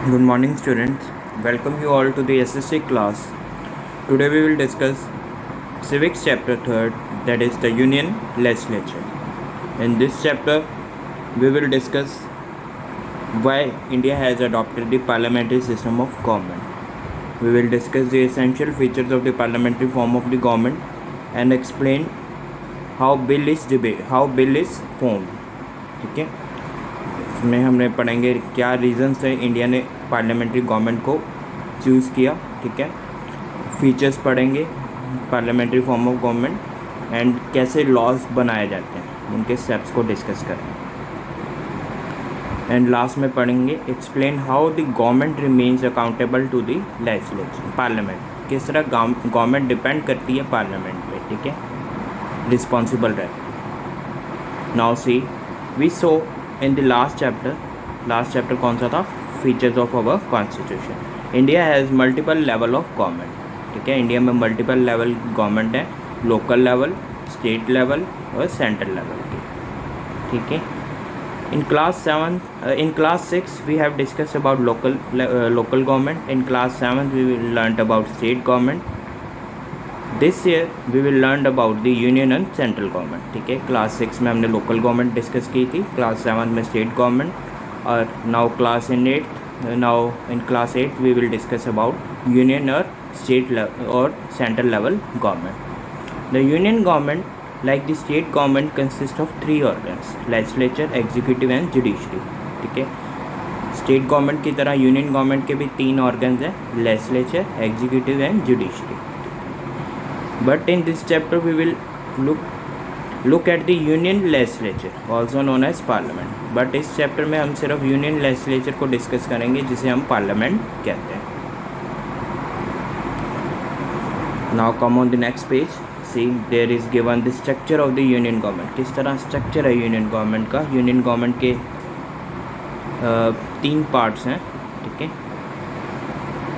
Good morning, students. Welcome you all to the SSC class. Today we will discuss Civics chapter 3rd, that is the Union Legislature. In this chapter, we will discuss why India has adopted the parliamentary system of government. We will discuss the essential features of the parliamentary form of the government and explain how bill is formed. ठीक है, इसमें हमने पढ़ेंगे क्या reasons है India ने parliamentary government को choose किया. ठीक है, फीचर्स पढ़ेंगे parliamentary form of government and कैसे लॉज बनाए जाते हैं, उनके स्टेप्स को डिस्कस करेंगे. एंड लास्ट में पढ़ेंगे explain how the government remains accountable to the legislature. Parliament किस तरह गवर्नमेंट डिपेंड करती है पार्लियामेंट पे. ठीक है, रिस्पॉन्सिबल रहती है. Now see we saw in the last chapter कौन सा था? Features of our constitution. India has multiple level of government. ठीक है, इंडिया में मल्टीपल लेवल गवर्नमेंट है, लोकल लेवल, स्टेट लेवल और सेंट्रल लेवल की. ठीक है, in class 6 we have discussed about local government. In class 7 we will learn about state government. This year we will learn about the union and central government. ठीक है, class 6 में हमने local government discuss की थी, class 7 में state government, और now in class 8 we will discuss about union और state और central level government. The union government, like the state government, consists of 3 organs: legislature, executive and judiciary. ठीक है, state government की तरह union government के भी 3 organs हैं: legislature, executive and judiciary. But in this chapter we will look at the union legislature, also known as parliament. But इस chapter में हम सिर्फ यूनियन लेजिस्लेचर को डिस्कस करेंगे, जिसे हम पार्लियामेंट कहते हैं. Now come on the next page. See, there is given the structure of the union government. किस तरह स्ट्रक्चर है यूनियन गवर्नमेंट का? यूनियन गवर्नमेंट के 3 पार्ट्स हैं. ठीक है,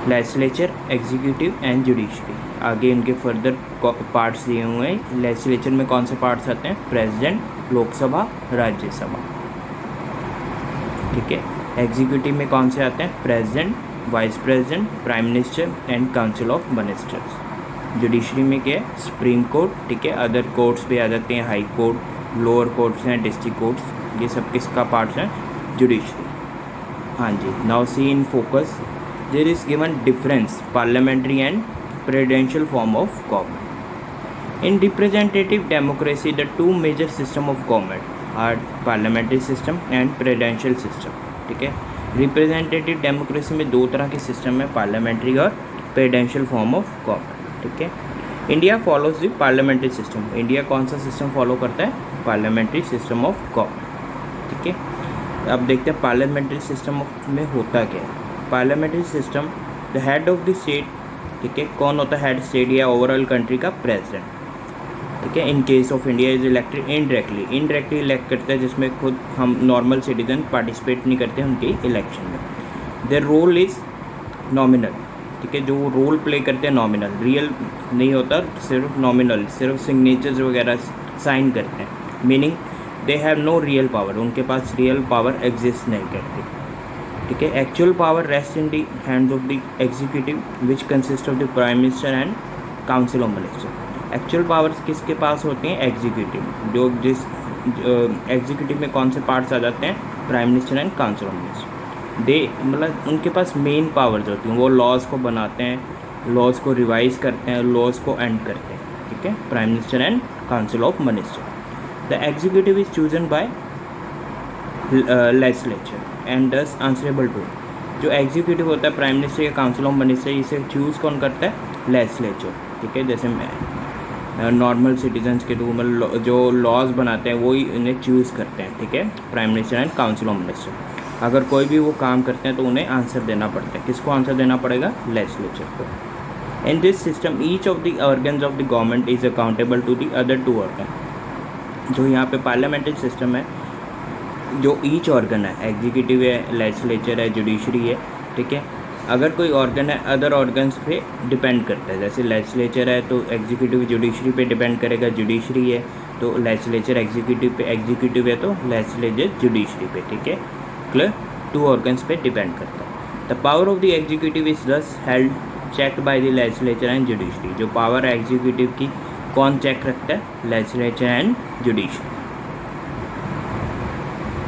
लेजिस्लेचर, एग्जीक्यूटिव एंड जुडिशरी. आगे इनके फर्दर पार्ट्स दिए हुए हैं. लेजिस्लेचर में कौन से पार्ट्स आते हैं? प्रेसिडेंट, लोकसभा, राज्यसभा. ठीक है, एग्जीक्यूटिव में कौन से आते हैं? President, vice president, prime minister and council of ministers. Judiciary में क्या है? Supreme court. ठीक है, अदर कोर्ट्स भी आ जाते हैं, हाई कोर्ट, लोअर कोर्ट्स हैं, डिस्ट्रिक्ट कोर्ट्स. ये सब किसका पार्ट्स हैं? जुडिशरी. हाँ जी. Now see in focus, there is given difference parliamentary and presidential form of government. In representative democracy, the 2 major system of government are parliamentary system and presidential system. ठीक है, representative democracy में 2 तरह के system है, parliamentary और presidential form of government. ठीक है, India follows the parliamentary system. India कौन सा सिस्टम फॉलो करता है? Parliamentary system of government. ठीक है, अब देखते हैं पार्लियामेंट्री सिस्टम में होता क्या है. Parliamentary system, the head of the state. ठीक है, कौन होता है हेड स्टेट या ओवरऑल कंट्री का? प्रेसिडेंट. ठीक है, in case of India is elected indirectly elect करते हैं, जिसमें खुद हम नॉर्मल सिटीजन पार्टिसिपेट नहीं करते उनके इलेक्शन में. Their role is nominal. ठीक है, जो रोल प्ले करते हैं नॉमिनल, रियल नहीं होता, सिर्फ नॉमिनल, सिर्फ सिग्नेचर्स वगैरह साइन करते हैं. Meaning they have no real power, उनके पास रियल पावर एग्जिस्ट नहीं करती. ठीक है, actual power rest in the hands of the executive which consist of the prime minister and council of minister. Actual powers किसके पास होती हैं? एग्जीक्यूटिव. जो जिस एग्जीक्यूटिव में कौन से पार्ट्स आ जाते हैं? Prime minister and council of minister. They मतलब उनके पास मेन पावर्स होती हैं, वो लॉज को बनाते हैं, लॉज को रिवाइज करते हैं, लॉज को एंड करते हैं. ठीक है, prime minister and council of minister. The executive is chosen bye legislature and दस आंसरेबल टू. जो एग्जीक्यूटिव होता है प्राइम मिनिस्टर या काउंसिल ऑफ मिनिस्टर, इसे चूज़ कौन करता है? लेजिस्लेचर. ठीक है, जैसे मैं नॉर्मल सिटीजन्स के थ्रू मतलब जो लॉज बनाते हैं वही इन्हें चूज़ करते हैं. ठीक है, prime minister and council of minister. अगर कोई भी वो काम करते हैं तो उन्हें आंसर देना पड़ता है. किसको आंसर देना पड़ेगा? लेजिस्लेचर को. In this system each of the organs of the government is accountable to the other 2 organ. जो यहाँ पे पार्लियामेंट्री सिस्टम है, जो ईच ऑर्गन है, एग्जीक्यूटिव है, लेजिस्लेचर है, जुडिशरी है. ठीक है, अगर कोई ऑर्गन है अदर ऑर्गन्स पे डिपेंड करता है. जैसे लेजिस्लेचर है तो एग्जीक्यूटिव जुडिशरी पे डिपेंड करेगा, जुडिशरी है तो लेजिस्लेचर एग्जीक्यूटिव पे, एग्जीक्यूटिव है तो लेजिस्लेचर जुडिशरी पे. ठीक है, क्लियर, 2 ऑर्गन्स पे डिपेंड करता है. The power of the executive is thus held checked by the legislature and judiciary. जो पावर है एग्जीक्यूटिव की कौन चेक रखता है? Legislature and judiciary.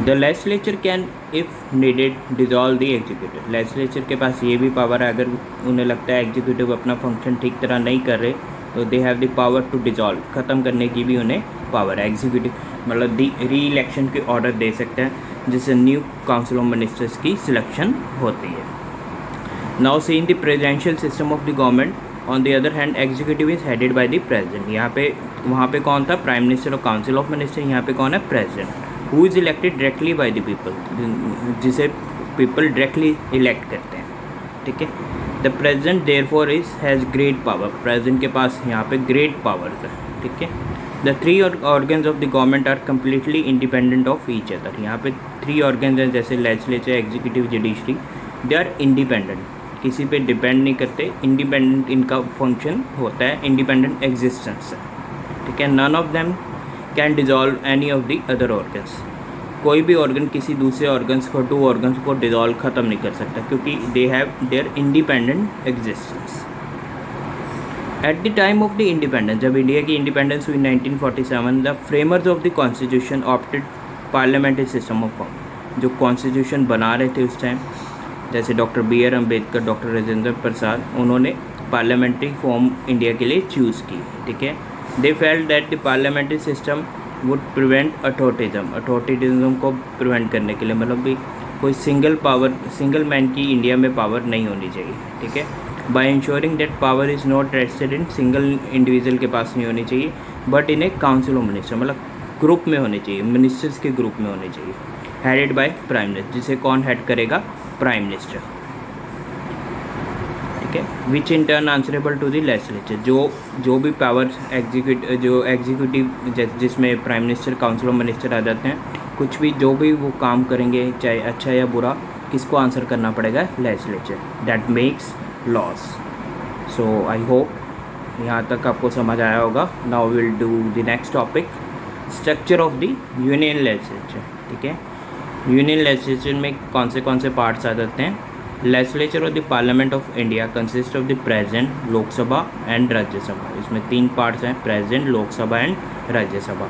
The legislature can if needed dissolve the executive. Legislature के पास ये भी पावर है, अगर उन्हें लगता है एग्जीक्यूटिव अपना फंक्शन ठीक तरह नहीं कर रहे तो they have the power to dissolve, ख़त्म करने की भी उन्हें पावर है। एग्जीक्यूटिव मतलब री इलेक्शन के ऑर्डर दे सकते हैं, जिससे न्यू काउंसिल ऑफ मिनिस्टर्स की सिलेक्शन होती है। Now see in the presidential system of the government, on the other hand executive is headed by the president. यहाँ पे वहाँ पे कौन था? प्राइम मिनिस्टर और काउंसिल ऑफ मिनिस्टर। यहाँ पे कौन है? President. Who is elected directly by the people, जिसे पीपल डायरेक्टली इलेक्ट करते हैं, ठीक है। The president therefore is has great power. President के पास यहाँ पे ग्रेट पावर्स है, ठीक है। The three organs of the government are completely independent of each other. यहाँ पे थ्री ऑर्गन्स हैं, जैसे legislature, executive, judiciary. They are independent, किसी पे डिपेंड नहीं करते, इंडिपेंडेंट इनका फंक्शन होता है, इंडिपेंडेंट एग्जिस्टेंस है, ठीक है। None of them can dissolve any of the other organs. कोई भी ऑर्गन किसी दूसरे ऑर्गन्स को, टू ऑर्गन्स को डिजॉल्व ख़त्म नहीं कर सकता, क्योंकि they have their independent existence. At the time of the independence, जब इंडिया की इंडिपेंडेंस हुई 1947, the framers of the constitution opted parliamentary system of government. जो कॉन्स्टिट्यूशन बना रहे थे उस टाइम, जैसे doctor B.R. Ambedkar, doctor Rajendra Prasad, उन्होंने पार्लियामेंट्री फॉर्म इंडिया के लिए चूज़ की, ठीक है। They felt that the parliamentary system would prevent authoritarianism को प्रिवेंट करने के लिए, मतलब भी कोई सिंगल मैन की इंडिया में पावर नहीं होनी चाहिए, ठीक है। By ensuring that power is not rested in single individual के पास नहीं होनी चाहिए, but in a council of minister, मतलब ग्रुप में होने चाहिए, मिनिस्टर्स के ग्रुप में होने चाहिए, हेडेड बाय प्राइम मिनिस्टर, जिसे कौन हेड करेगा? प्राइम मिनिस्टर, ठीक है। Which in turn answerable to the legislature. जो भी पावर एग्जीक्यूटिव जिसमें prime minister, council of minister आ जाते हैं, कुछ भी जो भी वो काम करेंगे, चाहे अच्छा या बुरा, किसको आंसर करना पड़ेगा? Legislature, that makes loss. So I hope यहाँ तक आपको समझ आया होगा। Now will do the next topic, structure of the union legislature, ठीक है। यूनियन लेजिस्लेचर में कौन से पार्ट्स आ जाते हैं? Legislature of the parliament of India consist of the president, Lok Sabha and Rajya Sabha. इसमें तीन पार्ट्स हैं, president, Lok Sabha and Rajya Sabha.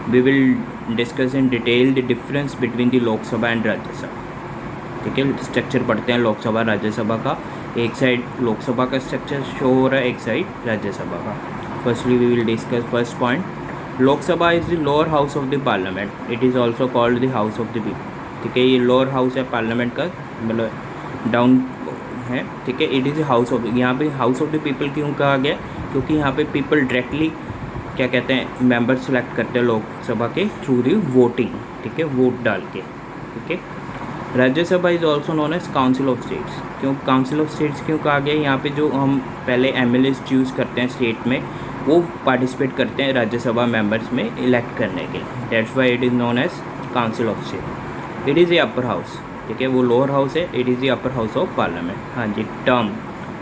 We will discuss in detail the difference between the Lok Sabha and Rajya Sabha, ठीक है। स्ट्रक्चर पढ़ते हैं लोकसभा राज्यसभा का। एक साइड लोकसभा का स्ट्रक्चर शो हो रहा है, एक साइड राज्यसभा का। Firstly we will discuss first point, Lok Sabha is the lower house of the parliament, it is also called the house of the people, ठीक है। ये लोअर हाउस है पार्लियामेंट का, मतलब डाउन है, ठीक है। इट इज़ हाउस ऑफ, यहाँ पे हाउस ऑफ द पीपल क्यों कहा गया? क्योंकि यहाँ पे पीपल डायरेक्टली क्या कहते हैं, मेंबर सेलेक्ट करते हैं लोकसभा के थ्रू दी वोटिंग, ठीक है, वोट डाल के, ठीक है। Rajya Sabha is also known as council of states. क्यों काउंसिल ऑफ स्टेट्स क्यों कहा गया? यहाँ पे जो हम पहले MLAs चूज़ करते हैं स्टेट में, वो पार्टिसिपेट करते हैं राज्यसभा मेंबर्स में इलेक्ट करने के लिए, that's why it is known as council of state. It is a upper house, ठीक है, वो लोअर हाउस है, it is the upper house of parliament. हाँ जी, टर्म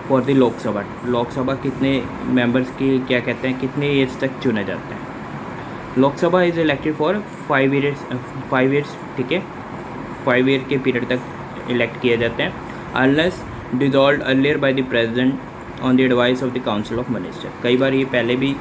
फॉर द लोकसभा कितने मेंबर्स की क्या कहते हैं, कितने ईयर्स तक चुने जाते हैं? Lok Sabha is elected for 5 years, ठीक है, 5 ईयर के पीरियड तक इलेक्ट किए जाते हैं, unless dissolve earlier bye the president on the advice of the council of minister. कई बार ये पहले भी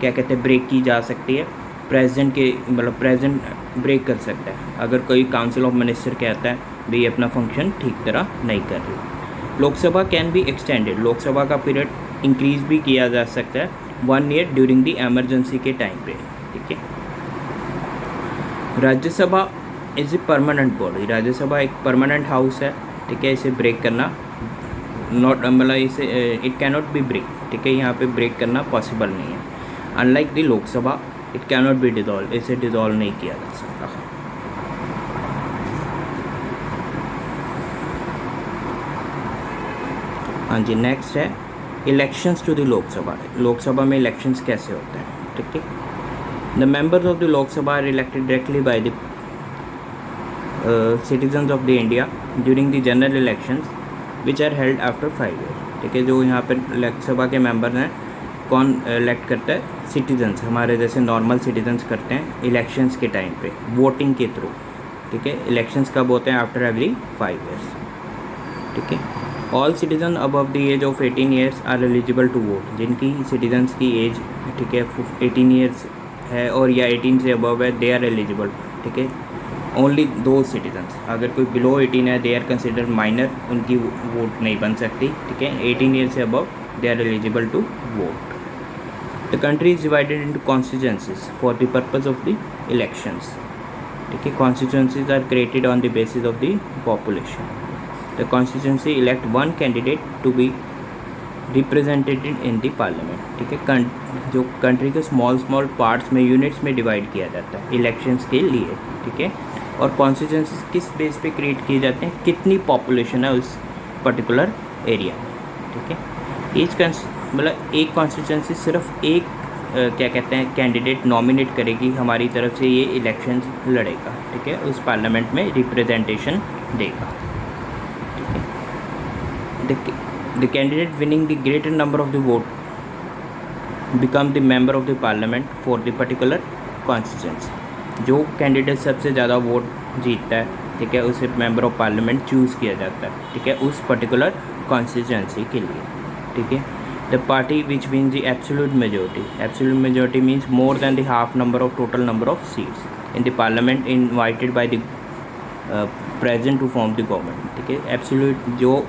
क्या कहते हैं ब्रेक की जा सकती है, प्रेसिडेंट के मतलब प्रेसिडेंट ब्रेक कर सकता है अगर कोई काउंसिल ऑफ मिनिस्टर कहता है भी अपना फंक्शन ठीक तरह नहीं कर रही। Lok Sabha can be extended, Lok Sabha का पीरियड इंक्रीज भी किया जा सकता है 1 ईयर ड्यूरिंग द एमरजेंसी के टाइम पे, ठीक है। Rajya Sabha is a permanent body, Rajya Sabha एक परमानेंट हाउस है, ठीक है। इसे ब्रेक करना नॉट मतलब इसे it can not be break, ठीक है, यहाँ पे ब्रेक करना पॉसिबल नहीं है। Unlike the Lok Sabha it can not be dissolve, इसे डिजॉल्व नहीं किया जा सकता। हाँ जी, नेक्स्ट है elections to the Lok Sabha. Lok Sabha में इलेक्शंस कैसे होते हैं, ठीक है। The members of the Lok Sabha are elected directly by the citizens of the India during the general elections which are held after 5 years, ठीक है। जो यहाँ पर लोकसभा के मेंबर हैं, कौन इलेक्ट करता है? सिटीजन्स, हमारे जैसे नॉर्मल सिटीजन्स करते हैं इलेक्शंस के टाइम पे वोटिंग के थ्रू, ठीक है। इलेक्शंस कब होते हैं? After every 5 years। ठीक है। All citizen above the age of 18 years are eligible to vote, जिनकी सिटीजन्स की एज, ठीक है, 18 ईयर्स है और या 18 से अबव है, दे आर एलिजिबल, ठीक है। ओनली दो सिटीजन्स, अगर कोई बिलो 18 है, दे आर कंसिडर माइनर, उनकी वोट नहीं बन सकती, ठीक है। 18 ईयर से above they are eligible to vote. The country is divided into constituencies for the purpose of the elections, ठीक है। Constituencies are created on the basis of the population. The constituency elect one candidate to be represented in the parliament, ठीक है। जो country के small parts में, units में divide किया जाता है इलेक्शंस के लिए, ठीक है। और कॉन्स्टिट्यूंसीज किस बेस पे क्रिएट किए जाते हैं, कितनी पॉपुलेशन है उस पर्टिकुलर एरिया में, ठीक है। ईच मतलब एक कॉन्स्टिट्यूंसी सिर्फ एक क्या कहते हैं कैंडिडेट नॉमिनेट करेगी, हमारी तरफ से ये इलेक्शन लड़ेगा, ठीक है, उस पार्लियामेंट में रिप्रेजेंटेशन देगा, ठीक है। The candidate winning the greater number of the vote become the member of the parliament for the particular constituency. जो कैंडिडेट सबसे ज़्यादा वोट जीतता है, ठीक है, उसे मेंबर ऑफ पार्लियामेंट चूज़ किया जाता है, ठीक है, उस पर्टिकुलर कॉन्स्टिट्यूंसी के लिए, ठीक है। The party which win the absolute majority means more than the half number of total number of seats in the parliament invited by the president to form the government, ठीक है। Absolute जो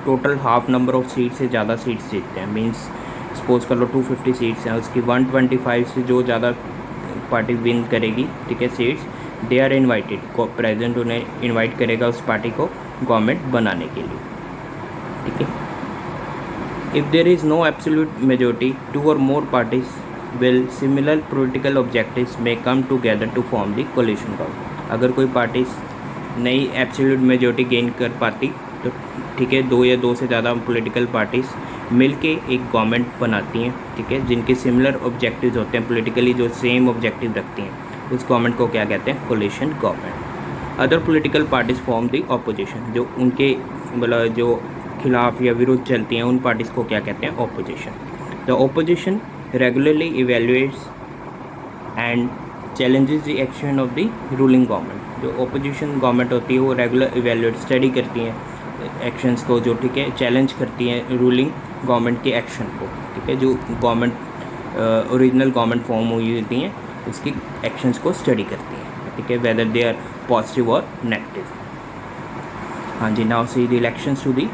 total half number of seat से ज़्यादा seats जीतते हैं, means suppose कर लो 250 seats हैं, उसकी 125 से जो ज़्यादा पार्टी विन करेगी, ठीक है, seats, they are invited, president उन्हें इन्वाइट करेगा उस पार्टी को गवर्नमेंट बनाने के लिए, ठीक है। If there is no absolute majority, two or more parties will similar political objectives में come together to form the coalition government. अगर कोई पार्टी नई एब्सोल्यूट मेजोरिटी गेन कर पाती तो, ठीक है, दो या दो से ज़्यादा पॉलिटिकल पार्टीज़ मिलके एक गवर्नमेंट बनाती हैं, ठीक है, जिनके सिमिलर ऑब्जेक्टिव्स होते हैं, पॉलिटिकली जो सेम ऑब्जेक्टिव रखती हैं, उस गवर्नमेंट को क्या कहते हैं, coalition government. Other political parties form the opposition, जो उनके मतलब जो खिलाफ या विरुद्ध चलती हैं, उन पार्टीज़ को क्या कहते हैं, opposition. The opposition regularly evaluates and challenges the action of the ruling government. जो ऑपोजिशन गवर्नमेंट होती है वो रेगुलर इवेल्युएट स्टडी करती हैं एक्शंस को, जो, ठीक है, चैलेंज करती हैं रूलिंग गवर्नमेंट के एक्शन को, ठीक है, जो गवर्नमेंट ओरिजिनल गवर्नमेंट फॉर्म हुई होती हैं उसकी एक्शंस को स्टडी करती हैं, ठीक है, वेदर दे आर पॉजिटिव और नेगेटिव। हाँ जी, now see the elections to the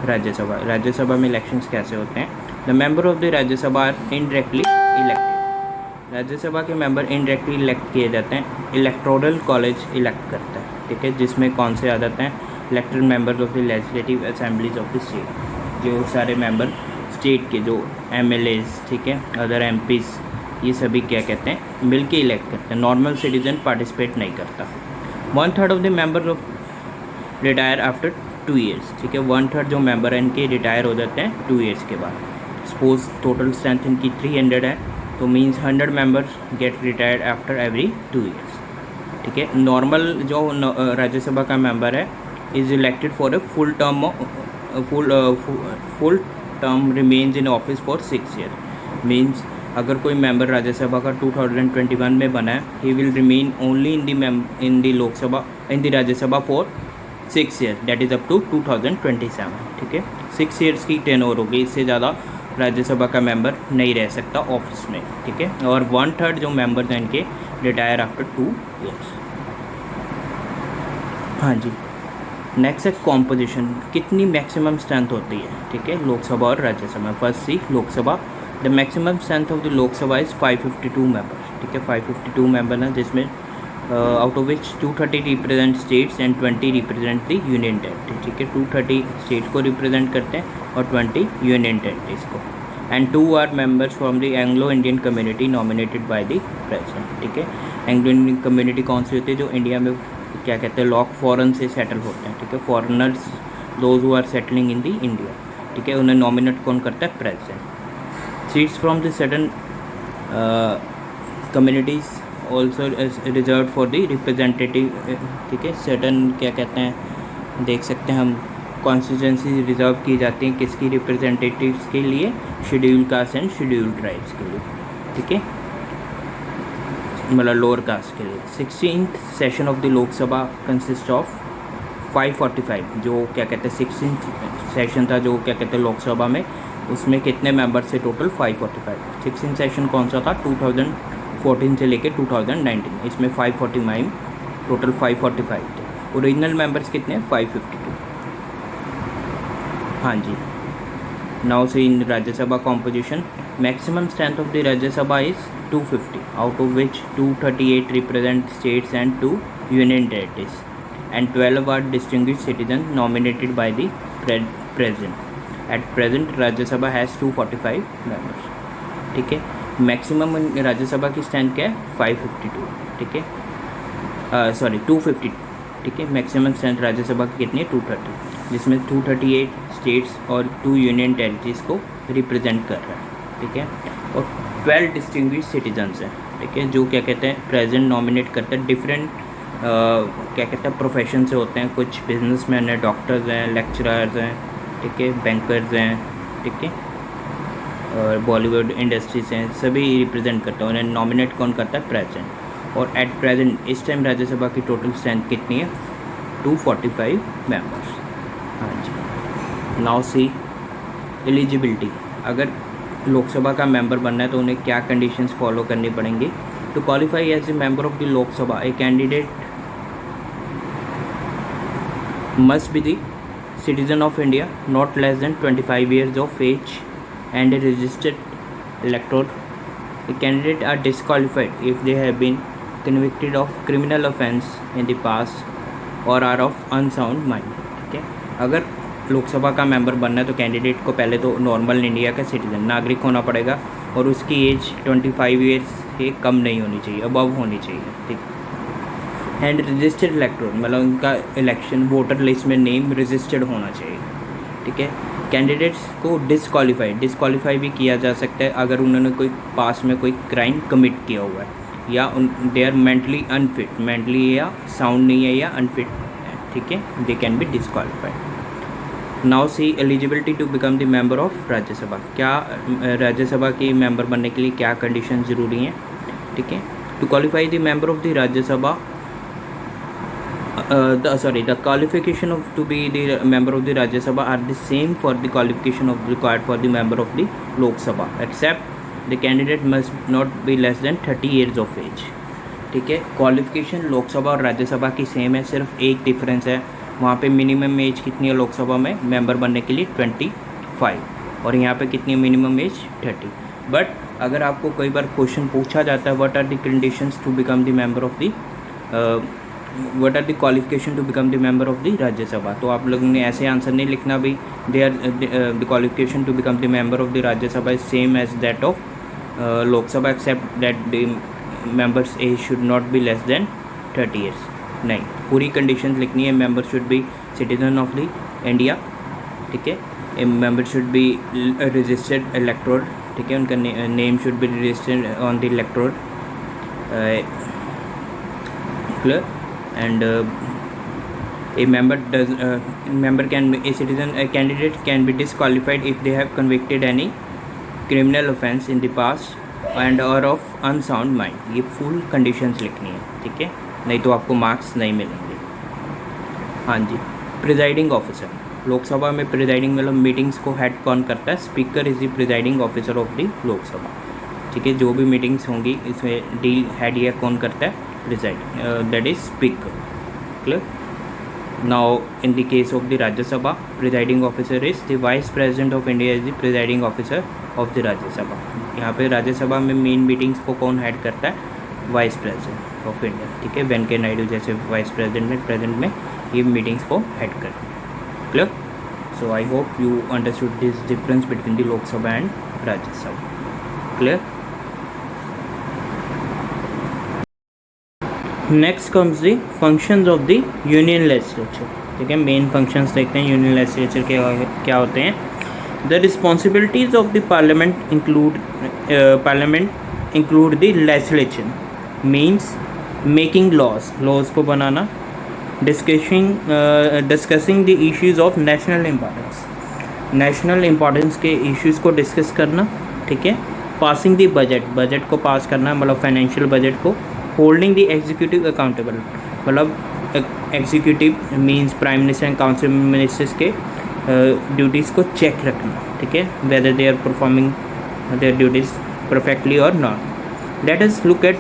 Rajya Sabha. Rajya Sabha में इलेक्शंस कैसे होते हैं। The member of the Rajya Sabha are indirectly elected. Rajya Sabha के मेंबर इनडायरेक्टली इलेक्ट किए जाते हैं, इलेक्टोरल कॉलेज इलेक्ट करता है, ठीक है, जिसमें कौन से आ जाते हैं, elected members of the legislative assemblies of the state. जो सारे मेंबर स्टेट के जो MLAs, ठीक है, अदर MPs, ये सभी क्या कहते हैं, मिल के इलेक्ट करते हैं। नॉर्मल सिटीजन पार्टिसिपेट नहीं करता। 1/3 of the members of retire after 2 years, ठीक है, 1/3 जो मेंबर हैं इनके रिटायर हो जाते हैं 2 ईयर्स के बाद। सपोज टोटल स्ट्रेंथ इनकी 300 है, तो means 100 members get retired after every 2 years, ठीक है। नॉर्मल जो राज्यसभा का मेंबर है is elected for a full term remains in office for 6 years। means अगर कोई मेंबर राज्यसभा का 2021 में बना है, he will remain only in the Lok Sabha in the Rajya Sabha for 6 years, that is up to 2027, ठीक है। 6 years की टेन्योर होगी, इससे ज़्यादा राज्यसभा का मेंबर नहीं रह सकता ऑफिस में, ठीक है। और 1/3 जो मेंबर्स हैं इनके रिटायर आफ्टर 2 ईयर्स। हाँ जी, नेक्स्ट है कॉम्पोजिशन, कितनी मैक्सिमम स्ट्रेंथ होती है, ठीक है, लोकसभा और Rajya Sabha. First see Lok Sabha, the maximum strength of the Lok Sabha is 552 members, ठीक है, 552 मेंबर हैं, जिसमें out of which 230 represent states and 20 represent the union territory, ठीक है। 230 स्टेट को रिप्रेजेंट करते हैं और 20 यूनियन टेरिटरीज को। And 2 are members from the Anglo Indian community nominated by the president, ठीक है। एंग्लो इंडियन कम्युनिटी कौन सी होती है, जो इंडिया में क्या कहते हैं, लॉक फॉरेन से सेटल होते हैं, ठीक है, foreigners, those who are settling in the India, ठीक है, उन्हें नॉमिनेट कौन करता है, president. Seats from the certain communities also reserve for the representative, ठीक है, सर्टेन क्या कहते हैं, देख सकते हैं हम, कॉन्स्टिट्यूंसी रिजर्व की जाती हैं किसकी, रिप्रेजेंटेटिव्स के लिए, schedule caste and schedule tribes के लिए, ठीक है, मतलब लोअर कास्ट के लिए। 16th session of the Lok Sabha consist of 545 जो क्या कहते हैं 16 सेशन था जो क्या कहते हैं लोकसभा में, उसमें कितने मेंबर थे टोटल 545। 16 सेशन कौन सा था 2014 से लेके 2019, इसमें 549 टोटल 545 थे। ओरिजिनल मेंबर्स कितने 552। हाँ जी। Now see in Rajya Sabha composition, maximum strength of the Rajya Sabha is 250, out of which 238 represent states and 2 union territories, and 12 are distinguished citizens nominated by the president. At present Rajya Sabha has 245 members, ठीक है। Maximum Rajya Sabha की strength क्या है 552, ठीक है, sorry 250, ठीक है। Maximum strength Rajya Sabha की कितनी है 230, जिसमें 238 स्टेट्स और 2 यूनियन टेरिटरीज को रिप्रेजेंट कर रहा है, ठीक है। और 12 डिस्टिंग्विश्ड सिटीजन्स हैं, ठीक है, जो क्या कहते हैं प्रेसिडेंट नॉमिनेट करते हैं। डिफरेंट क्या कहते हैं प्रोफेशन से होते हैं, कुछ बिजनेसमैन हैं, डॉक्टर्स हैं, लेक्चरर्स हैं, ठीक है, बैंकर्स हैं, ठीक है, और बॉलीवुड इंडस्ट्रीज हैं, सभी रिप्रेजेंट करते हैं। उन्हें नॉमिनेट कौन करता है प्रेसिडेंट। और एट प्रेजेंट इस टाइम राज्यसभा की टोटल स्ट्रेंथ कितनी है 245 मेंबर्स। हाँ जी। नाउ सी एलिजिबिलिटी, अगर लोकसभा का मेंबर बनना है तो उन्हें क्या कंडीशंस फॉलो करनी पड़ेंगी। To qualify as a member of the Lok Sabha a candidate must be the citizen of India, not less than 25 years of age and a registered elector. The candidate are disqualified if they have been convicted of criminal offence in the past or are of unsound mind, ठीक है। अगर लोकसभा का member बनना है तो candidate को पहले तो नॉर्मल इंडिया का सिटीजन नागरिक होना पड़ेगा और उसकी एज 25 ईयर्स से कम नहीं होनी चाहिए, अबव होनी चाहिए, ठीक। एंड रजिस्टर्ड इलेक्टोर मतलब उनका इलेक्शन वोटर लिस्ट में नेम रजिस्टर्ड होना चाहिए, ठीक है। कैंडिडेट्स को डिसक्वालीफाई भी किया जा सकता है अगर उन्होंने कोई पास में कोई क्राइम कमिट किया हुआ है या they are mentally unfit, mentally या साउंड नहीं है या अनफिट है, ठीक है, they can be disqualified. Now see eligibility to become the member of Rajya Sabha, क्या राज्यसभा की मेंबर बनने के लिए क्या कंडीशन ज़रूरी हैं, ठीक है। To qualify the member of the Rajya Sabha the qualification of to be the member of the Rajya Sabha are the same for the qualification of required for the member of the Lok Sabha, except the candidate must not be less than 30 years of age, ठीक है। Qualification Lok Sabha और राज्यसभा की same है, सिर्फ एक difference है, वहाँ पे मिनिमम एज कितनी है लोकसभा में मेंबर बनने के लिए 25 और यहाँ पे कितनी है मिनिमम एज 30। बट अगर आपको कई बार क्वेश्चन पूछा जाता है what are the conditions to become the member of the what are the qualification to become the member of the Rajya Sabha, तो आप लोगों ने ऐसे आंसर नहीं लिखना भी they are the qualification to become the member of the Rajya Sabha is same as that of Lok Sabha except that the members age should not be less than 30 years. नहीं, पूरी कंडीशंस लिखनी है। Member should B citizen of the India, ठीक है, a member should be registered elector, ठीक है, उनका name should be registered on the elector clear. And a member can be a citizen, a candidate can be disqualified if they have convicted any criminal offense in the past and or of unsound mind। ये full conditions लिखनी है, ठीक है, नहीं तो आपको marks नहीं मिलेंगे। हाँ जी। प्रिजाइडिंग ऑफिसर, लोकसभा में प्रिजाइडिंग मतलब मीटिंग्स को हेड कौन करता है, speaker is the presiding officer of the Lok Sabha, ठीक है। जो भी मीटिंग्स होंगी इसमें डील हेड या कौन करता है presiding, that is speaker, clear। Now in the case of the Rajya Sabha, presiding officer is the vice president of India is the presiding officer of the Rajya Sabha। यहाँ पे राज्य सभा में main meetings को कौन head करता है, vice president of India, ठीक है। वेंकैया नायडू जैसे वाइस प्रेसिडेंट में ये मीटिंग्स को हेड करते हैं, clear. So I hope you understood this difference between the Lok Sabha and राज्य सभा, clear. Next comes the functions of the union legislature, ठीक है। मेन फंक्शंस देखते हैं यूनियन लेजिस्लेचर के क्या होते हैं। The responsibilities of the parliament include the legislation means making laws को बनाना, discussing the issues of national importance के इश्यूज़ को डिस्कस करना, ठीक है। पासिंग द बजट को पास करना मतलब फाइनेंशियल बजट को। होल्डिंग द एग्जीक्यूटिव अकाउंटेबल मतलब executive means prime minister and council ministers के ड्यूटीज़ को चेक रखना, ठीक है, whether they are performing their duties perfectly और not. Let us look at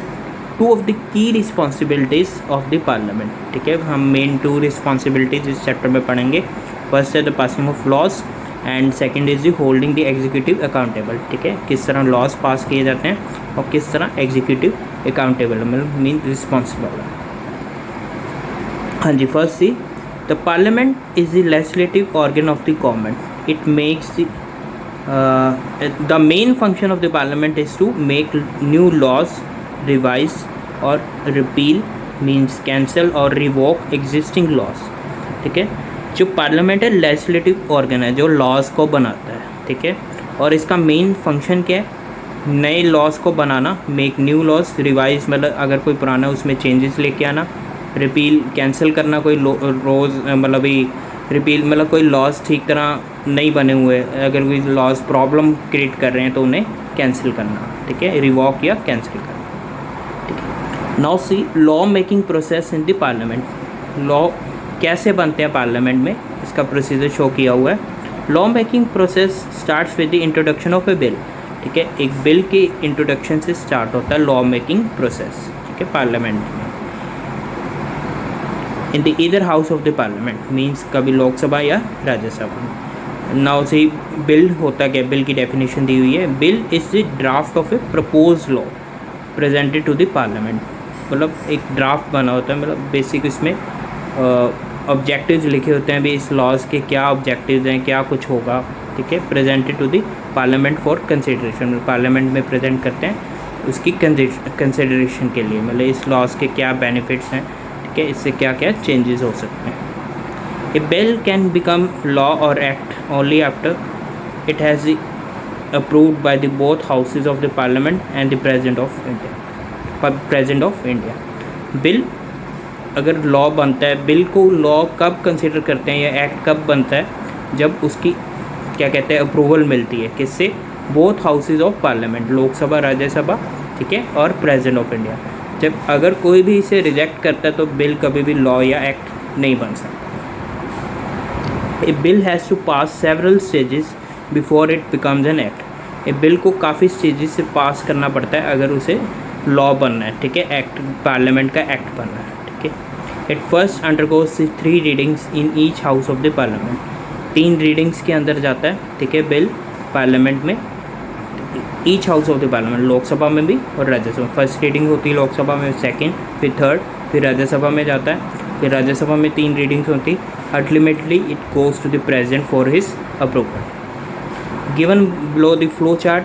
two of the key responsibilities of the parliament, ठीक है। हम मेन 2 रिस्पॉन्सिबिलिटीज़ इस चैप्टर में पढ़ेंगे। फर्स्ट है the passing of laws and second is the holding the executive accountable, ठीक है। किस तरह लॉज पास किए जाते हैं और किस तरह एग्जीक्यूटिव अकाउंटेबल मतलब मीन रिस्पॉन्सिबल है। हाँ जी, first see the parliament is the legislative organ of the government. It makes the main function of the parliament is to make new laws, revise और रिपील मीन्स कैंसिल और revoke existing laws, ठीक है। जो parliament है legislative organ है जो laws को बनाता है, ठीक है। और इसका मेन फंक्शन क्या है? नए लॉज को बनाना, मेक न्यू लॉज, रिवाइज मतलब अगर कोई पुराना उसमें चेंजेस लेके आना, रिपील कैंसिल करना, कोई रोज़ मतलब रिपील मतलब कोई लॉज ठीक तरह नहीं बने हुए, अगर कोई लॉज प्रॉब्लम क्रिएट कर रहे हैं तो उन्हें कैंसिल करना, ठीक है, रिवॉक या कैंसिल करना, ठीक है। Now C law making process in the parliament. Law कैसे बनते हैं पार्लियामेंट में, इसका प्रोसीजर शो किया हुआ है। Law making process starts with the introduction of A bill, ठीक है। एक बिल के इंट्रोडक्शन से स्टार्ट होता है लॉ मेकिंग प्रोसेस, ठीक है, पार्लियामेंट में। In the either house of the parliament means कभी लोकसभा या राज्यसभा। नाउ से बिल होता क्या, बिल की डेफिनेशन दी हुई है। Bill is the draft of a propose law presented to the parliament, मतलब एक ड्राफ्ट बना होता है, मतलब बेसिक इसमें ऑब्जेक्टिव्स लिखे होते हैं भी इस लॉज के क्या ऑब्जेक्टिव्स हैं, क्या कुछ होगा, ठीक है। Presented to the parliament for consideration, parliament में प्रेजेंट करते हैं उसकी कंसिडरेशन के लिए, मतलब इस लॉज के क्या बेनिफिट्स हैं, ठीक है, इससे क्या क्या चेंजेस हो सकते हैं। ए बिल कैन बिकम लॉ और act only after it has approved by the both houses of the parliament and the president of India. Bill अगर लॉ बनता है, बिल को लॉ कब कंसिडर करते हैं या एक्ट कब बनता है, जब उसकी क्या कहते हैं अप्रूवल मिलती है, किससे? Both houses of parliament, Lok Sabha Rajya Sabha, ठीक है, और प्रेसिडेंट ऑफ इंडिया। जब अगर कोई भी इसे रिजेक्ट करता है तो बिल कभी भी लॉ या एक्ट नहीं बन सकता। A bill has to pass several stages before it becomes an act. A bill को काफ़ी स्टेजेस से पास करना पड़ता है अगर उसे लॉ बनना है, ठीक है, एक्ट पार्लियामेंट का एक्ट बनना है, ठीक है। It first undergoes 3 readings in each house of the parliament. 3 readings के अंदर जाता है, ठीक है, बिल पार्लियामेंट में, each house of the parliament, Lok Sabha में भी और राज्यसभा। फर्स्ट रीडिंग होती है लोकसभा में, सेकंड, फिर थर्ड, फिर राज्यसभा में जाता है, फिर राज्यसभा में 3 रीडिंग्स होती। Ultimately it goes to the president for his approval. Given below the flow chart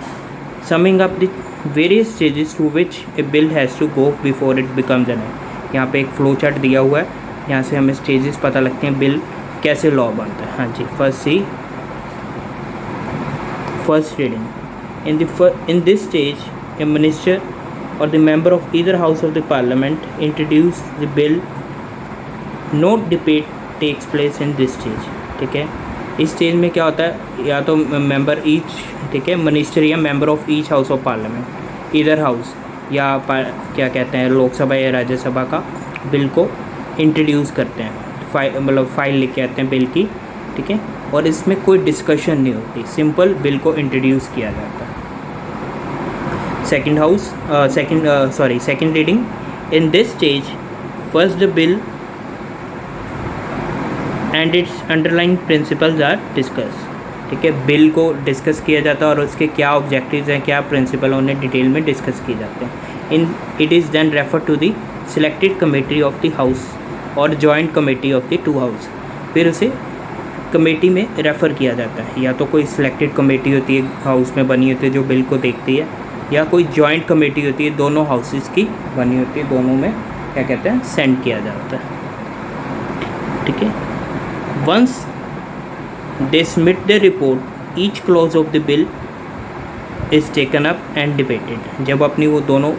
summing up the various stages to which a bill has to go before it becomes an act. यहाँ पे एक flow chart दिया हुआ है, यहाँ से हमें stages पता लगते हैं बिल कैसे लॉ बनता है। हाँ जी, first reading. In this stage, a minister or the member of either house of the parliament introduce the bill. No debate takes place in this stage, ठीक है। इस स्टेज में क्या होता है, या तो मेंबर ईच, ठीक है, मिनिस्टर या member of each house of parliament, either house या क्या कहते हैं लोकसभा या राज्यसभा का बिल को इंट्रोड्यूस करते हैं, मतलब फाइल लेके आते हैं बिल की, ठीक है, और इसमें कोई डिस्कशन नहीं होती, सिंपल बिल को इंट्रोड्यूस किया जाता है। Second reading. In this stage first the bill and its underline principles are discuss, ठीक है, बिल को डिस्कस किया जाता है और उसके क्या ऑब्जेक्टिव्स हैं, क्या प्रिंसिपल उन्हें डिटेल में डिस्कस किए जाते हैं। It is then refer to the selected committee of the house और joint committee of the 2 house. फिर उसे कमेटी में रेफ़र किया जाता है, या तो कोई सिलेक्टेड कमेटी होती है हाउस में बनी होती है जो बिल को देखती है, या कोई जॉइंट कमेटी होती है दोनों हाउसेस की बनी होती है, दोनों में क्या कहते हैं सेंड किया जाता है, ठीक है। Once they submit the report each clause of the bill is taken up and debated. जब अपनी वो दोनों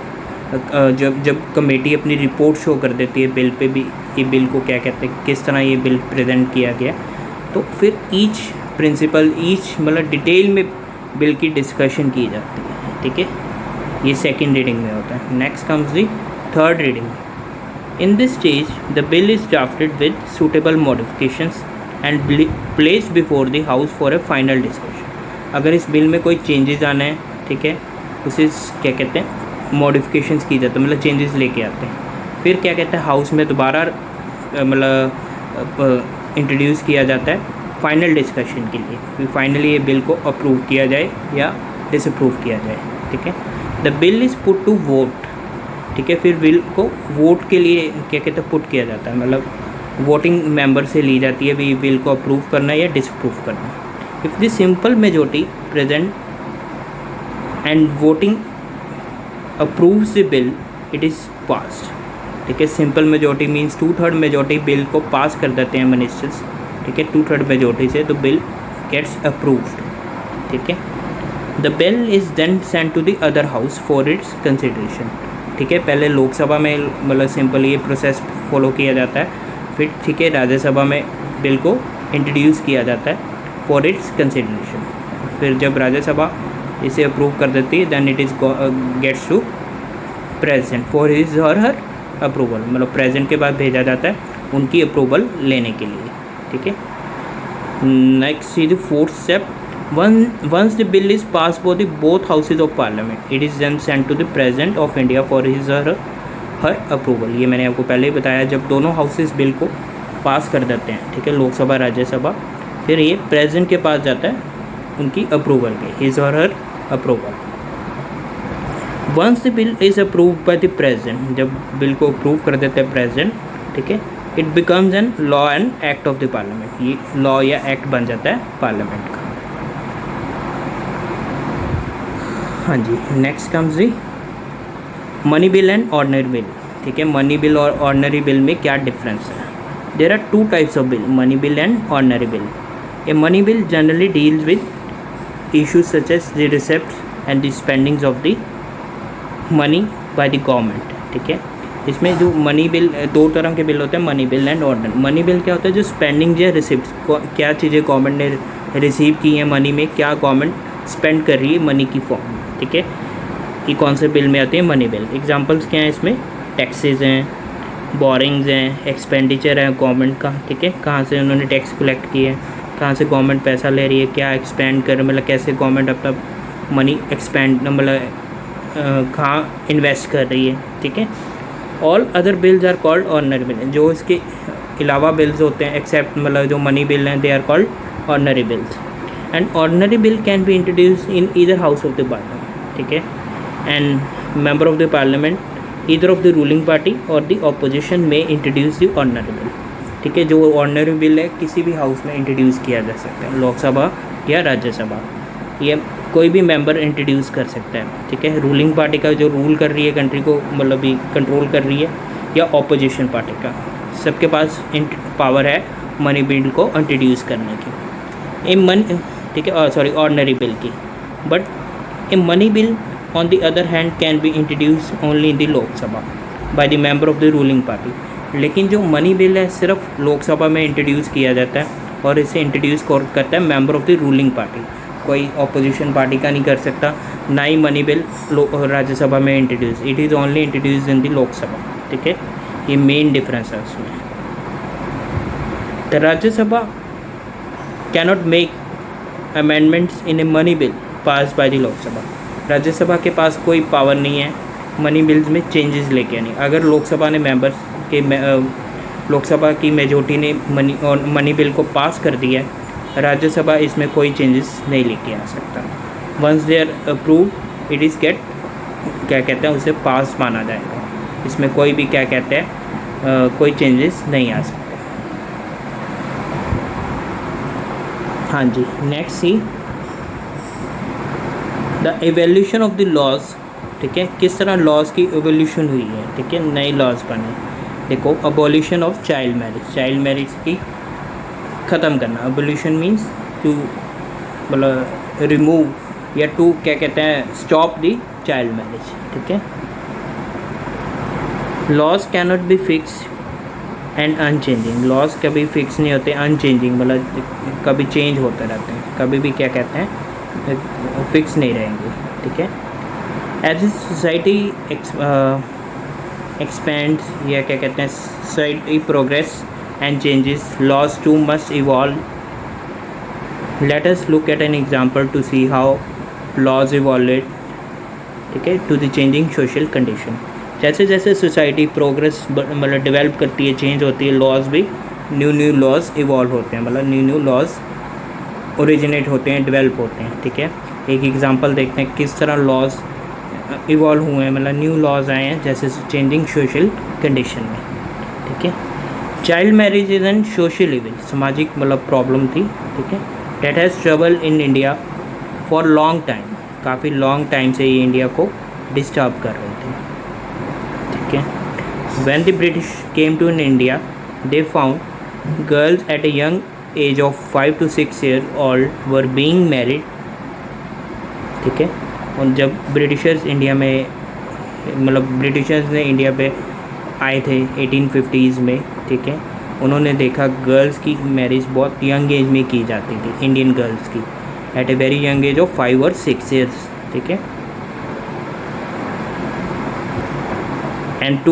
जब कमेटी अपनी रिपोर्ट शो कर देती है बिल पे भी, ये बिल को क्या कहते हैं, किस तरह ये बिल प्रेजेंट किया गया, तो फिर ईच प्रिंसिपल मतलब डिटेल में बिल की डिस्कशन की जाती है, ठीक है। ये सेकंड रीडिंग में होता है। Next comes the third reading. In this stage, the bill is drafted with suitable modifications and placed before the house for a final discussion. अगर इस बिल में कोई चेंजेस आना है, ठीक है, उसे क्या कहते हैं, मॉडिफिकेशंस की जाती है, मतलब चेंजेस लेके आते हैं। फिर क्या कहते हैं, हाउस में दोबारा मतलब इंट्रोड्यूस किया जाता है फाइनल डिस्कशन के लिए, फिर फाइनली ये बिल को अप्रूव किया जाए या डिसअप्रूव किया जाए, ठीक है। The bill is put to vote, ठीक है, फिर बिल को वोट के लिए क्या कहते हैं, पुट किया जाता है, मतलब वोटिंग मेंबर से ली जाती है भी बिल को अप्रूव करना है या डिसअप्रूव करना है। If the simple majority present and voting approves the bill, it is passed, ठीक है। Simple majority means 2/3 majority bill को पास कर देते हैं मिनिस्टर्स, ठीक है, 2/3 मेजॉरिटी से, तो बिल गेट्स अप्रूव्ड, ठीक है। The bill is then send to the other house for its consideration, ठीक है। पहले लोकसभा में मतलब सिंपल ये प्रोसेस फॉलो किया जाता है, फिर ठीक है राज्यसभा में बिल को इंट्रोड्यूस किया जाता है फॉर इट्स कंसिडरेशन। फिर जब राज्यसभा इसे अप्रूव कर देती है, then it is gets to president for his और हर अप्रूवल, मतलब प्रेसिडेंट के पास भेजा जाता है उनकी अप्रूवल लेने के लिए, ठीक है। Next is the fourth step, once the bill is passed by the both houses of parliament, it is then sent to the president of India for his or her approval। ये मैंने आपको पहले ही बताया, जब दोनों हाउसेस बिल को पास कर देते हैं, ठीक है, लोकसभा राज्यसभा, फिर ये प्रेसिडेंट के पास जाता है उनकी अप्रूवल के, हिज और her approval. Once the bill is approved by the president, जब बिल को अप्रूव कर देते हैं प्रेसिडेंट, ठीक है, it becomes an law and act of the parliament, ये लॉ या एक्ट बन जाता है पार्लियामेंट का। हाँ जी, next comes the money bill and ordinary bill, ठीक है। मनी बिल और ऑर्डिनरी बिल में क्या डिफरेंस है? There are 2 types of bill, money bill and ordinary bill. A money bill generally deals with issues such as the receipts and the spendings of the money by the government, ठीक है। इसमें जो money bill, 2 तरह के bill होते हैं, money bill and ordinary. Money bill क्या होता है, जो स्पेंडिंग या रिसिप्ट, क्या चीज़ें गवर्नमेंट ने रिसीव की हैं मनी में, क्या गवर्नमेंट स्पेंड कर रही है मनी की फॉर्म, ठीक है, ये कौन से बिल में आते हैं, मनी बिल। एग्जांपल्स क्या हैं इसमें, टैक्सेस हैं, बोरिंग्स हैं, एक्सपेंडिचर है गवर्नमेंट का, ठीक है, कहाँ से उन्होंने टैक्स कलेक्ट किए हैं, कहाँ से गवर्नमेंट पैसा ले रही है, क्या एक्सपेंड कर, मतलब कैसे गवर्नमेंट अपना मनी एक्सपेंड, मतलब कहाँ इन्वेस्ट कर रही है, ठीक है। All other bills are called ordinary bill, जो इसके अलावा बिल्स होते हैं एक्सेप्ट, मतलब जो मनी बिल हैं, they are called ordinary bills. And ordinary bill can be introduce in either house of the parliament, ठीक है, and member of the parliament either of the ruling party और the opposition may introduce the ordinary bill, ठीक है। जो ordinary bill है किसी भी house में इंट्रोड्यूस किया जा सकता है, लोकसभा या राज्यसभा, ये कोई भी मेंबर इंट्रोड्यूस कर सकता है, ठीक है। रूलिंग पार्टी का जो रूल कर रही है कंट्री को, मतलब भी कंट्रोल कर रही है, या ऑपोजिशन पार्टी का, सबके पास पावर है मनी बिल को इंट्रोड्यूस करने की। ए मनी, ठीक है, सॉरी, ऑर्डिनरी बिल की। But A money bill on the other hand can be introduce only in the Lok Sabha by the member of the ruling party. लेकिन जो मनी बिल है सिर्फ लोकसभा में इंट्रोड्यूस किया जाता है, और इसे इंट्रोड्यूस करता है member of the ruling party, कोई ऑपोजिशन पार्टी का नहीं कर सकता। ना ही मनी बिल राज्यसभा में introduce, it is only introduce in the Lok Sabha, ठीक है। ये मेन डिफरेंस है उसमें। The Rajya Sabha cannot make amendments in A money bill pass by the Lok Sabha. Rajya Sabha के पास कोई पावर नहीं है मनी बिल्स में चेंजेस लेके आनी। अगर लोकसभा ने मेंबर्स के लोकसभा की मेजॉरिटी ने मनी बिल को पास कर दिया है, राज्यसभा इसमें कोई चेंजेस नहीं लेके आ सकता। Once they are approve, it is get, क्या कहते हैं, उसे पास माना जाएगा। इसमें कोई भी क्या कहते हैं, कोई चेंजेस नहीं आ सकते। हाँ जी, next see the evolution of the laws, ठीक है, किस तरह लॉज की एवोल्यूशन हुई है, ठीक है, नए लॉज बने। देखो, abolition of child marriage, child marriage की ख़त्म करना। अबॉलिशन मीन्स टू, मतलब रिमूव, या टू क्या कहते हैं, स्टॉप दी चाइल्ड मैरिज, ठीक है। Laws cannot be fix and unchanging, laws कभी फिक्स नहीं होते, अनचेंजिंग मतलब कभी चेंज होते रहते हैं, कभी भी क्या कहते हैं, फिक्स नहीं रहेंगे, ठीक है। एज ए सोसाइटी एक्सपेंड या क्या कहते हैं society progress and changes laws to must evolve. Let us look at an example to see how laws evolve, ठीक है, to the changing social condition. जैसे जैसे सोसाइटी प्रोग्रेस मतलब डेवलप करती है, चेंज होती है, लॉज भी न्यू लॉज इवॉल्व होते हैं, मतलब न्यू लॉज ओरिजिनेट होते हैं, डेवलप होते हैं. ठीक है, एक एग्जांपल देखते हैं किस तरह लॉज इवॉल्व हुए हैं, मतलब न्यू लॉज आए हैं जैसे चेंजिंग सोशल कंडीशन में. ठीक है, child marriage is an social evil, सामाजिक मतलब प्रॉब्लम थी. ठीक है, that has trouble in India for long time, काफ़ी लॉन्ग टाइम से ये इंडिया को डिस्टर्ब कर रहे थे. ठीक है, when the British came to in India they found girls at a young age of 5 to 6 years old were being married. ठीक है, और जब ब्रिटिशर्स इंडिया में मतलब ब्रिटिशर्स ने इंडिया पे आए थे 1850s में. ठीक है, उन्होंने देखा गर्ल्स की मैरिज बहुत यंग एज में की जाती थी, इंडियन गर्ल्स की at a very young age of 5 or 6 years. ठीक है, एंड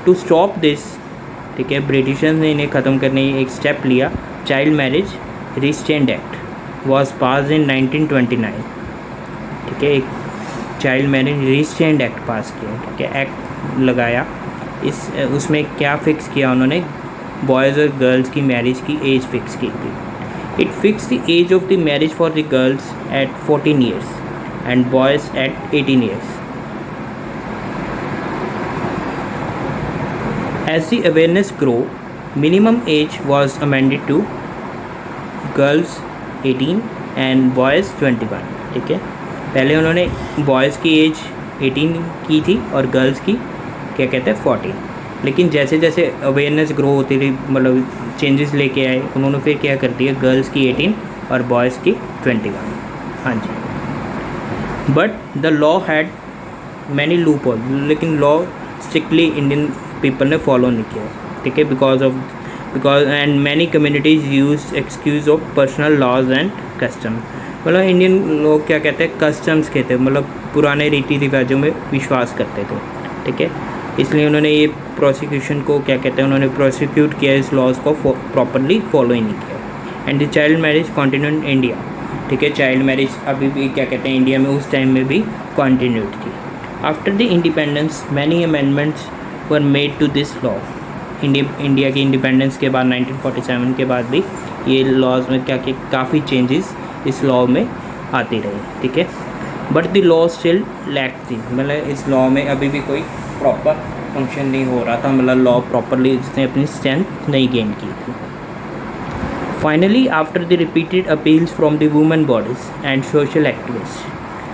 टू स्टॉप दिस, ठीक है, ब्रिटिशर्स ने इन्हें ख़त्म करने एक स्टेप लिया. Child marriage restraint act was pass in 1929. ठीक है, एक child marriage restraint act pass किया. ठीक है, एक्ट लगाया. उसमें क्या फ़िक्स किया उन्होंने, बॉयज़ और गर्ल्स की मैरिज की एज फ़िक्स की थी. It fix the age of the marriage for the girls at 14 years and boys at 18 years. As the awareness grew, minimum age was amended to girls 18 and boys 21. ठीक है, पहले उन्होंने boys की as 18 की थी और गर्ल्स की क्या कहते हैं 14. लेकिन जैसे जैसे अवेयरनेस ग्रो होती रही, मतलब चेंजेस लेके आए, उन्होंने फिर क्या कर दिया, गर्ल्स की 18 और बॉयज़ की 21. हाँ जी, but the law had many loop hole, लेकिन लॉ स्ट्रिक्टली इंडियन पीपल ने फॉलो नहीं किया. ठीक है, because and many communities use excuse of personal laws and custom. मतलब इंडियन लोग क्या कहते हैं, कस्टम्स कहते हैं, मतलब पुराने रीति रिवाजों में विश्वास करते थे. ठीक है, इसलिए उन्होंने ये प्रोसिक्यूशन को क्या कहते हैं, उन्होंने प्रोसिक्यूट किया, इस लॉज को प्रॉपरली फॉलो ही नहीं किया. And the child marriage continue in India. ठीक है, चाइल्ड मैरिज अभी भी क्या कहते हैं इंडिया में उस टाइम में भी कॉन्टिन्यूड की. After the independence many amendments were made to this law. India की इंडिपेंडेंस के बाद 1947 के बाद भी ये लॉज में क्या कि काफ़ी चेंजेस इस लॉ में आती रही. ठीक है, but the law still lack थी, मतलब इस लॉ में अभी भी कोई प्रॉपर फंक्शन नहीं हो रहा था, मतलब लॉ प्रॉपरली इसने अपनी स्ट्रेंथ नहीं गेन की थी. Finally after the repeated appeals from the women bodies and social activist.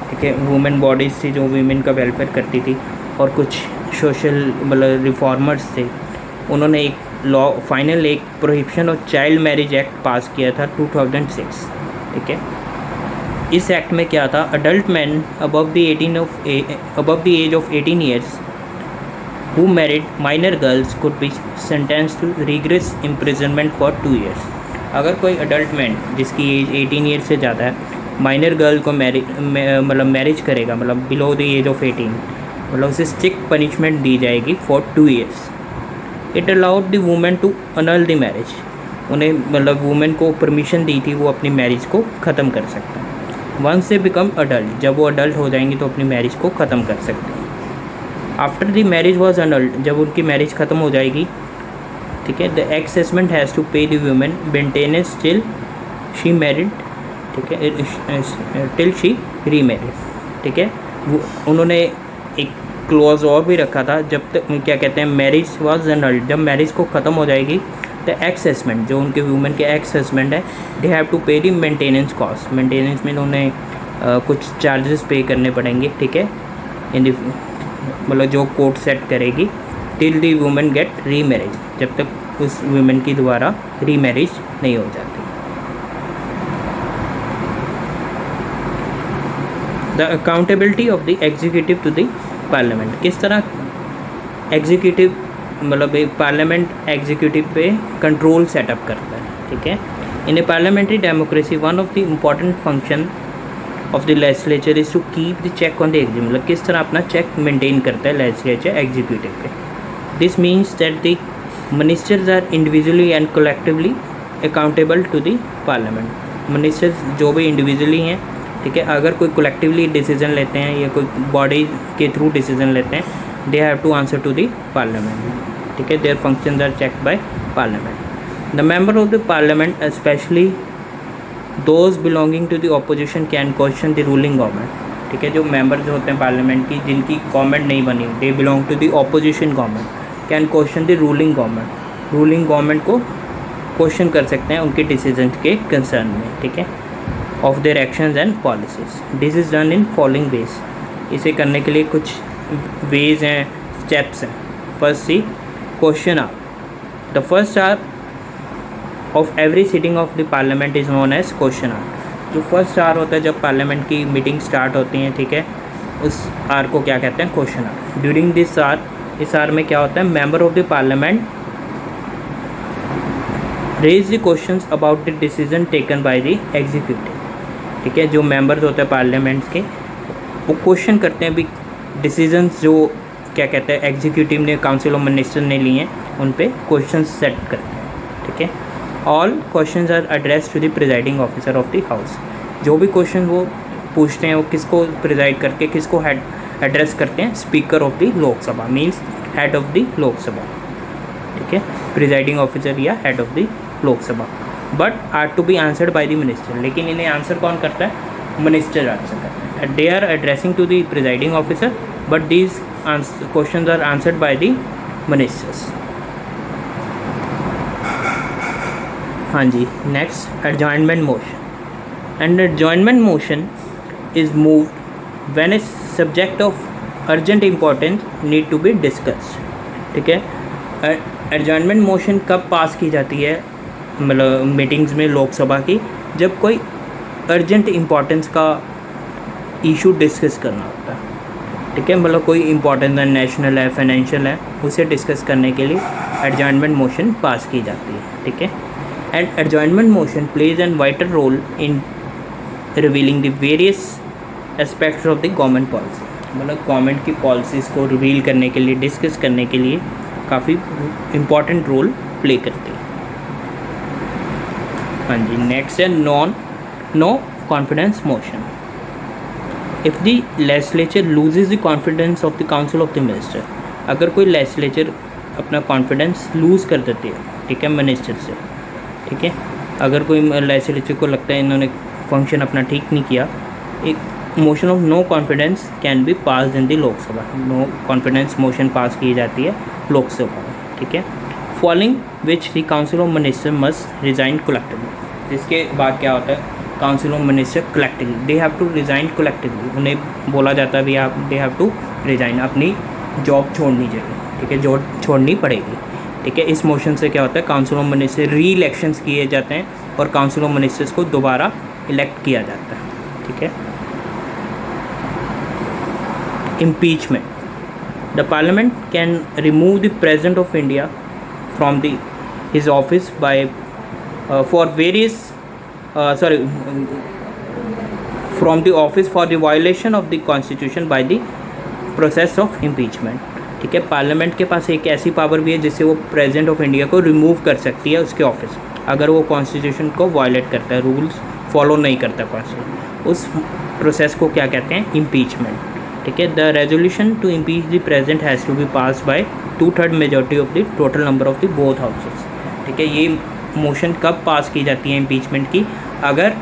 ठीक है, वुमेन बॉडीज़ थी जो वुमेन का वेलफेयर करती थी, और कुछ सोशल मतलब रिफॉर्मर्स थे, उन्होंने एक लॉ फाइनल एक prohibition of child marriage act pass किया था 2006. ठीक है, इस एक्ट में क्या था, adult man above the age of 18 years who married minor girls could be sentenced to rigorous imprisonment for 2 years. अगर कोई अडल्ट मैन जिसकी एज 18 ईयर से ज़्यादा है माइनर गर्ल को मतलब मैरिज करेगा, मतलब बिलो द एज ऑफ 18, मतलब उसे स्ट्रिक्ट पनिशमेंट दी जाएगी for 2 years. It allowed the women to annul the marriage. उन्हें मतलब वुमेन को परमिशन दी थी वो अपनी मैरिज को ख़त्म कर सकता है. वंस दे बिकम अडल्ट, जब वो अडल्ट हो जाएंगी तो अपनी मैरिज को ख़त्म कर सकते हैं. After the marriage was annulled, जब उनकी मैरिज ख़त्म हो जाएगी, ठीक है, the ex husband has to pay the women maintenance till she married. ठीक है, टिल शी रीमैरिड. ठीक है, वो उन्होंने एक क्लॉज और भी रखा था, जब तक क्या कहते हैं मैरिज वॉज अनल्ड, जब मैरिज को ख़त्म हो जाएगी द एक्स हस्बैंड, जो उनके वुमेन के एक्स हस्बैंड है, दे have to pay the maintenance cost. Maintenance में उन्हें कुछ चार्जेस पे करने पड़ेंगे. ठीक है, इन द मतलब जो कोर्ट सेट करेगी till the women get remarriage, जब तक उस वुमेन की दोबारा रीमैरिज नहीं हो जाती. The accountability of the executive to the parliament. किस तरह एग्जीक्यूटिव मतलब पार्लियामेंट एग्जीक्यूटिव पे कंट्रोल सेटअप करता है. ठीक है, in a parliamentary democracy one of the important function of the legislature is to keep the check on the executive. मतलब किस तरह अपना चेक मेंटेन करता है लेजिस्लेचर एग्जीक्यूटिव पे. This means that the ministers are individually and collectively accountable to the parliament. Ministers जो भी individually हैं, ठीक है, अगर कोई collectively decision लेते हैं या कोई body के through decision लेते हैं, they have to answer to the parliament. ठीक है, their functions are checked by parliament. The member of the parliament, especially those belonging to the opposition, can question the ruling government. ठीक है, जो members होते हैं parliament की जिनकी government नहीं बनी, they belong to the opposition government, can question the ruling government. Ruling government को क्वेश्चन कर सकते हैं उनके डिसीजन के कंसर्न में, ठीक है, of their actions and policies. This is done in following ways. इसे करने के लिए कुछ वेज हैं, स्टेप्स हैं. First see question hour. The first hour of every sitting of the parliament is known as question hour. जो first hour होता है जब पार्लियामेंट की मीटिंग स्टार्ट होती हैं, ठीक है, उस आर को क्या कहते हैं, question hour. During this hour, इस आर में क्या होता है, member of the parliament raise the questions about the decision taken by the executive. ठीक है, जो मेंबर्स होते हैं पार्लियामेंट्स के, वो क्वेश्चन करते हैं भी डिसीजंस जो क्या कहते हैं एग्जीक्यूटिव ने, काउंसिल ऑफ मिनिस्टर ने लिए हैं, उन पे क्वेश्चन सेट करते हैं. ठीक है, all questions are address to the presiding officer of the house. जो भी क्वेश्चन वो पूछते हैं वो किसको प्रिजाइड करके किसको हेड एड्रेस करते हैं, speaker of the Lok Sabha, means head of the Lok Sabha. ठीक है, प्रिजाइडिंग ऑफिसर या head of the Lok Sabha. But are to be answered by the minister. लेकिन इन्हें आंसर कौन करता है, मिनिस्टर आंसर करता है. They are addressing to the presiding officer, but these questions are answered by the ministers. हाँ जी, next adjournment motion. And adjournment motion is moved when a subject of urgent importance need to be discussed. ठीक है, एडजॉइनमेंट motion कब पास की जाती है, मतलब meetings में लोकसभा की, जब कोई अर्जेंट इम्पोर्टेंस का इशू डिस्कस करना होता है. ठीक है, मतलब कोई इम्पोर्टेंस है, नेशनल है, फाइनेंशियल है, उसे डिस्कस करने के लिए एडजॉइनमेंट मोशन पास की जाती है. ठीक है, and adjournment motion plays an vital role in revealing the various aspects of the government policy. मतलब गवर्नमेंट की पॉलिसीज़ को रिवील करने के लिए, डिस्कस करने के लिए काफ़ी इम्पॉर्टेंट रोल प्ले करती है. हाँ जी, नेक्स्ट है no confidence motion. If the legislature loses the confidence of the council of the minister. अगर कोई लेजिस्लेचर अपना कॉन्फिडेंस लूज़ कर देती है, ठीक है, मिनिस्टर से. ठीक है, अगर कोई लेजिस्लेचर को लगता है इन्होंने फंक्शन अपना ठीक नहीं किया, एक motion of no confidence can be pass in the Lok Sabha. No confidence motion pass की जाती है लोकसभा में. ठीक है, following which the council of minister must resign collectively. जिसके बाद क्या होता है, council of minister collectively, they have to resign collectively. उन्हें बोला जाता है भी आप दे हैव टू रिजाइन, अपनी जॉब छोड़नी चाहिए. ठीक है, जॉब छोड़नी पड़ेगी. ठीक है, इस मोशन से क्या होता है, काउंसिल ऑफ मिनिस्टर री इलेक्शंस किए जाते हैं और काउंसिल ऑफ मिनिस्टर्स को दोबारा इलेक्ट किया जाता है. ठीक है, impeachment. The parliament can remove the president of India from the his office by for various from the office for the violation of the constitution by the process of impeachment. ठीक है, parliament के पास एक ऐसी power भी है जिससे वो प्रेसिडेंट ऑफ इंडिया को रिमूव कर सकती है उसके ऑफिस, अगर वो कॉन्स्टिट्यूशन को वायलेट करता है, रूल्स फॉलो नहीं करता कॉन्स्टिट्यूशन. उस प्रोसेस को क्या कहते हैं, इम्पीचमेंट. ठीक है, the resolution to impeach the president has to be pass by 2/3 majority of the total number of the both houses. ठीक है, ये मोशन कब पास की जाती है इम्पीचमेंट की, अगर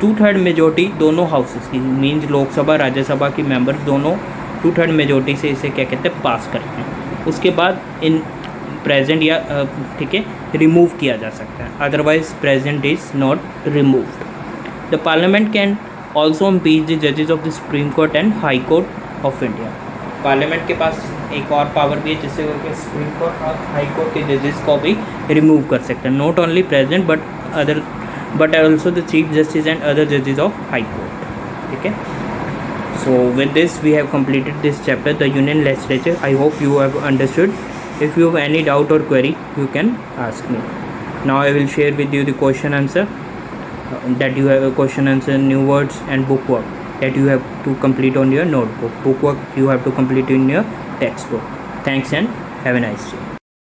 2/3 मेजॉरिटी दोनों हाउसेस की, मीन्स लोकसभा राज्यसभा की मेंबर्स दोनों 2/3 मेजॉरिटी से इसे क्या कहते हैं, पास करते हैं. उसके बाद इन प्रेसिडेंट या ठीक है रिमूव किया जा सकता है, otherwise president is not removed. The parliament can also impeach the जजेस of the supreme court and high court of India. Parliament के पास एक और पावर भी है जिससे वो सुप्रीम कोर्ट और हाई कोर्ट के जजेस को भी रिमूव कर सकते हैं. Not only president but also the chief justice and other जजेस ऑफ हाई कोर्ट. ठीक है, so with this we have completed this chapter, the union legislature. I hope you have understood. If you have any doubt or query, you can ask me. Now I will share with you the question answer, that you have a question answer, new words and bookwork that you have to complete on your notebook. Bookwork you have to complete in your textbook. Thanks and have a nice day.